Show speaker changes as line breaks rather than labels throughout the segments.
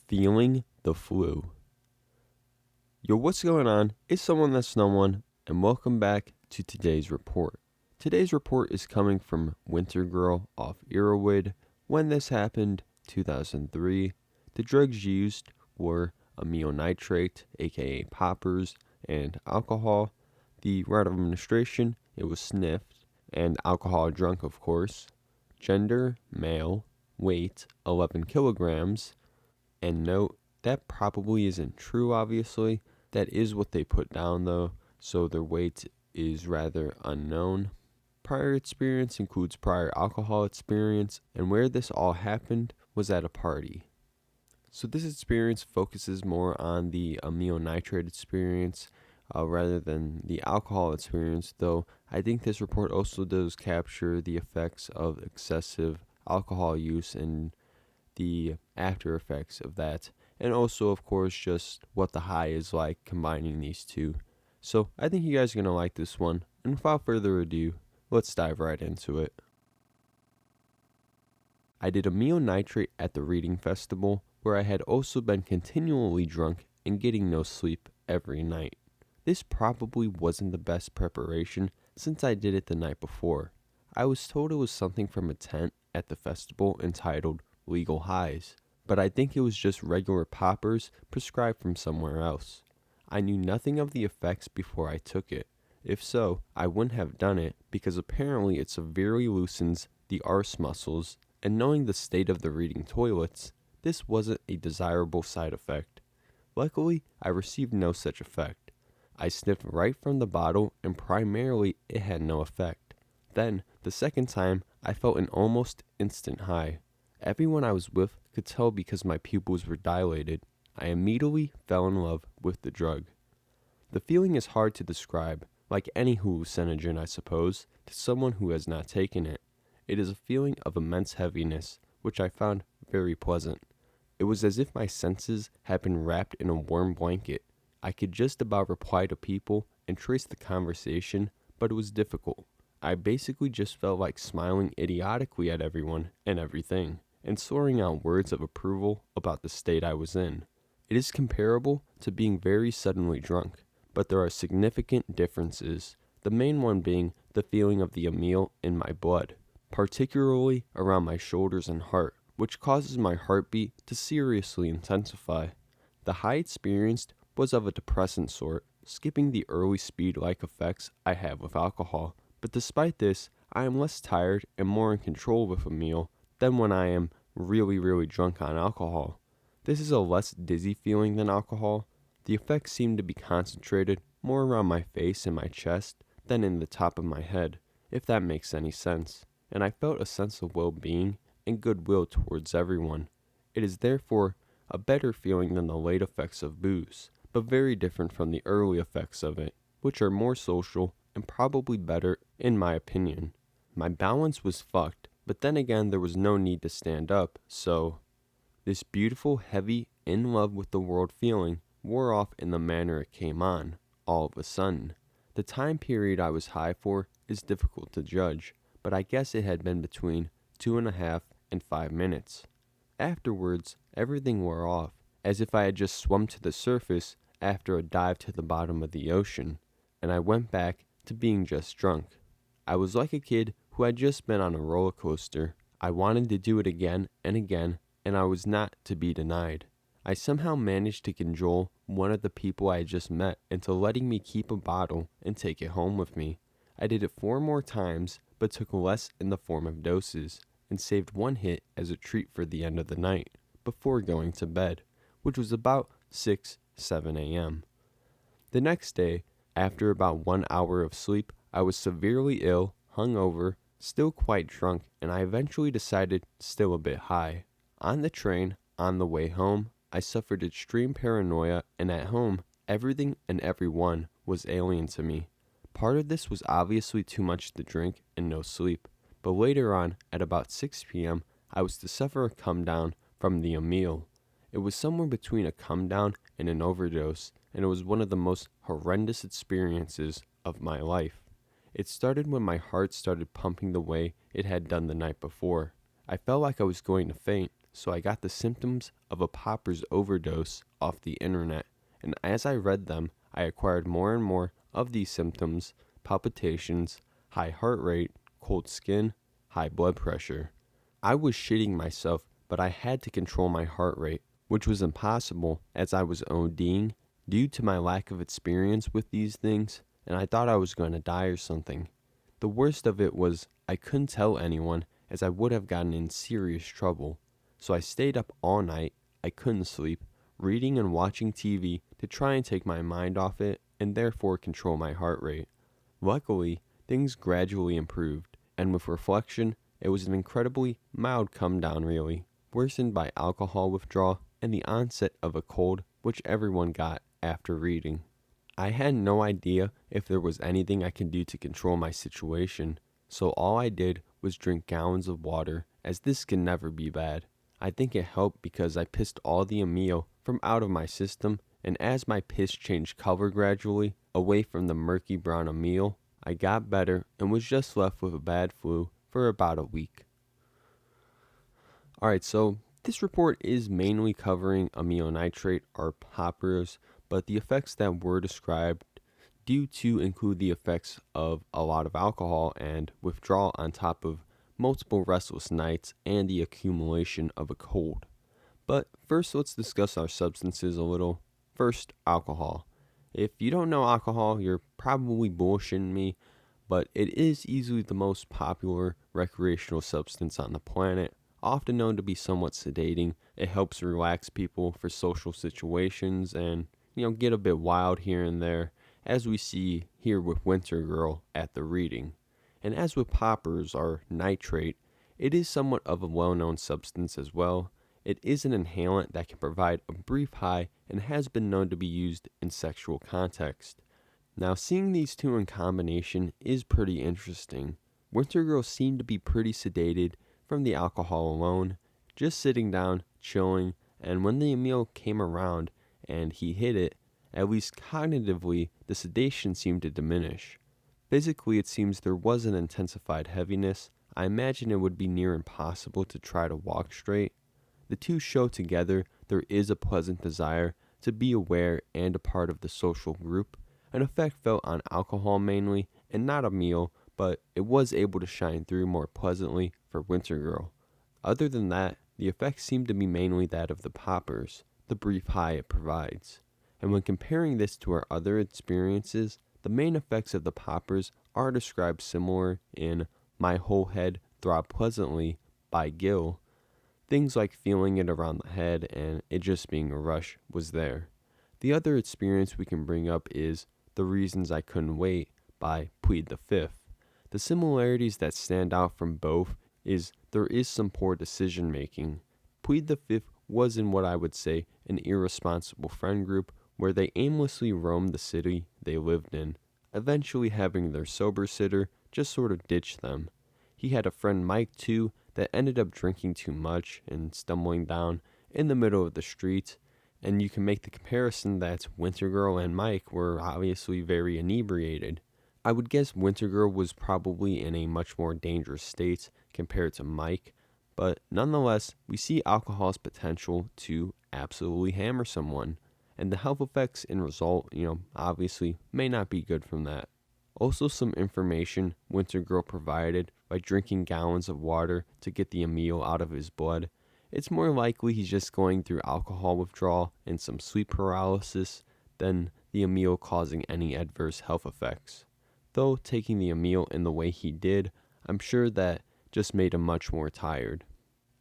Feeling the flu. Yo, what's going on? It's someone that's no one, and welcome back to today's report. Today's report is coming from Winter Girl off Erowid. When this happened, 2003, the drugs used were amylonitrate, aka poppers, and alcohol. The route of administration, it was sniffed, and alcohol drunk, of course. Gender, male. Weight, 11 kilograms. And note, that probably isn't true, obviously. That is what they put down, though, so their weight is rather unknown. Prior experience includes prior alcohol experience, and where this all happened was at a party. So this experience focuses more on the amylonitrate experience rather than the alcohol experience, though I think this report also does capture the effects of excessive alcohol use and the after effects of that, and also of course just what the high is like combining these two. So I think you guys are going to like this one, and without further ado, let's dive right into it. I did amylonitrate at the reading festival, where I had also been continually drunk and getting no sleep every night. This probably wasn't the best preparation since I did it the night before. I was told it was something from a tent at the festival entitled Legal Highs, but I think it was just regular poppers prescribed from somewhere else. I knew nothing of the effects before I took it. If so, I wouldn't have done it because apparently it severely loosens the arse muscles, and knowing the state of the reading toilets, this wasn't a desirable side effect. Luckily, I received no such effect. I sniffed right from the bottle and primarily it had no effect. Then, the second time, I felt an almost instant high. Everyone I was with could tell because my pupils were dilated. I immediately fell in love with the drug. The feeling is hard to describe, like any hallucinogen I suppose, to someone who has not taken it. It is a feeling of immense heaviness, which I found very pleasant. It was as if my senses had been wrapped in a warm blanket. I could just about reply to people and trace the conversation, but it was difficult. I basically just felt like smiling idiotically at everyone and everything, and soaring out words of approval about the state I was in. It is comparable to being very suddenly drunk, but there are significant differences, the main one being the feeling of the amyl in my blood, particularly around my shoulders and heart, which causes my heartbeat to seriously intensify. The high experienced was of a depressant sort, skipping the early speed-like effects I have with alcohol, but despite this, I am less tired and more in control with a meal than when I am really drunk on alcohol. This is a less dizzy feeling than alcohol. The effects seem to be concentrated more around my face and my chest than in the top of my head, if that makes any sense, and I felt a sense of well-being and goodwill towards everyone. It is therefore a better feeling than the late effects of booze, but very different from the early effects of it, which are more social and probably better in my opinion. My balance was fucked, but then again there was no need to stand up, so this beautiful, heavy, in love with the world feeling wore off in the manner it came on, all of a sudden. The time period I was high for is difficult to judge, but I guess it had been between 2.5 and 5 minutes. Afterwards, everything wore off, as if I had just swum to the surface after a dive to the bottom of the ocean, and I went back to being just drunk. I was like a kid who had just been on a roller coaster. I wanted to do it again, and I was not to be denied. I somehow managed to cajole one of the people I had just met into letting me keep a bottle and take it home with me. I did it 4 more times, but took less in the form of doses, and saved 1 hit as a treat for the end of the night, before going to bed, which was about 6-7 a.m. The next day, after about 1 hour of sleep, I was severely ill, hungover, still quite drunk, and I eventually decided still a bit high. On the train, on the way home, I suffered extreme paranoia, and at home, everything and everyone was alien to me. Part of this was obviously too much to drink and no sleep, but later on, at about 6 p.m., I was to suffer a come down from the amyl. It was somewhere between a come down and an overdose, and it was one of the most horrendous experiences of my life. It started when my heart started pumping the way it had done the night before. I felt like I was going to faint. so I got the symptoms of a popper's overdose off the internet, and as I read them, I acquired more and more of these symptoms: palpitations, high heart rate, cold skin, high blood pressure. I was shitting myself, but I had to control my heart rate, which was impossible as I was ODing due to my lack of experience with these things, and I thought I was going to die or something. The worst of it was I couldn't tell anyone, as I would have gotten in serious trouble. So I stayed up all night, I couldn't sleep, reading and watching TV to try and take my mind off it and therefore control my heart rate. Luckily, things gradually improved, and with reflection, it was an incredibly mild come down really, worsened by alcohol withdrawal and the onset of a cold which everyone got after reading. I had no idea if there was anything I could do to control my situation, so all I did was drink gallons of water, as this can never be bad. I think it helped because I pissed all the amio from out of my system, and as my piss changed color gradually, away from the murky brown amio, I got better and was just left with a bad flu for about a week. Alright, so this report is mainly covering amino nitrate or poppers, but the effects that were described do to include the effects of a lot of alcohol and withdrawal on top of multiple restless nights and the accumulation of a cold. But first, let's discuss our substances a little. First, alcohol. If you don't know alcohol, you're probably bullshitting me, but it is easily the most popular recreational substance on the planet. Often known to be somewhat sedating, it helps relax people for social situations and, get a bit wild here and there, as we see here with Winter Girl at the reading. And as with poppers or nitrate, it is somewhat of a well-known substance as well. It is an inhalant that can provide a brief high and has been known to be used in sexual context. Now, seeing these two in combination is pretty interesting. Winter Girl seemed to be pretty sedated from the alcohol alone, just sitting down, chilling, and when the meal came around and he hit it, at least cognitively, the sedation seemed to diminish. Physically, it seems there was an intensified heaviness. I imagine it would be near impossible to try to walk straight. The two show together there is a pleasant desire to be aware and a part of the social group, an effect felt on alcohol mainly, and not a meal, but it was able to shine through more pleasantly for Winter Girl. Other than that, the effects seem to be mainly that of the poppers, the brief high it provides. And when comparing this to our other experiences, the main effects of the poppers are described similar in My Whole Head Throbbed Pleasantly by Gill. Things like feeling it around the head and it just being a rush was there. The other experience we can bring up is The Reasons I Couldn't Wait by Plead the Fifth. The similarities that stand out from both is there is some poor decision making. Plead the Fifth was in what I would say an irresponsible friend group where they aimlessly roamed the city they lived in, eventually having their sober sitter just sort of ditch them. He had a friend Mike too that ended up drinking too much and stumbling down in the middle of the street, and you can make the comparison that Winter Girl and Mike were obviously very inebriated. I would guess Winter Girl was probably in a much more dangerous state compared to Mike, but nonetheless, we see alcohol's potential to absolutely hammer someone, and the health effects in result, obviously may not be good from that. Also, some information Winter Girl provided by drinking gallons of water to get the amio out of his blood. It's more likely he's just going through alcohol withdrawal and some sleep paralysis than the amio causing any adverse health effects. Though taking the amio in the way he did, I'm sure that just made him much more tired.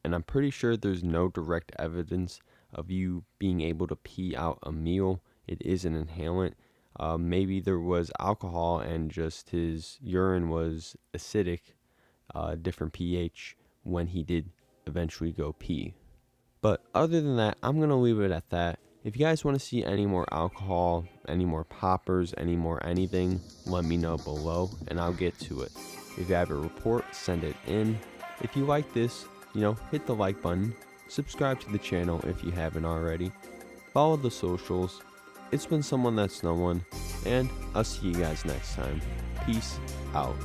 And I'm pretty sure there's no direct evidence of you being able to pee out a meal. It is an inhalant. Maybe there was alcohol and just his urine was acidic, different pH when he did eventually go pee. But other than that, I'm going to leave it at that. If you guys want to see any more alcohol, any more poppers, any more anything, let me know below and I'll get to it. If you have a report, send it in. If you like this, hit the like button. Subscribe to the channel if you haven't already. Follow the socials. It's been someone that's no one, and I'll see you guys next time. Peace out.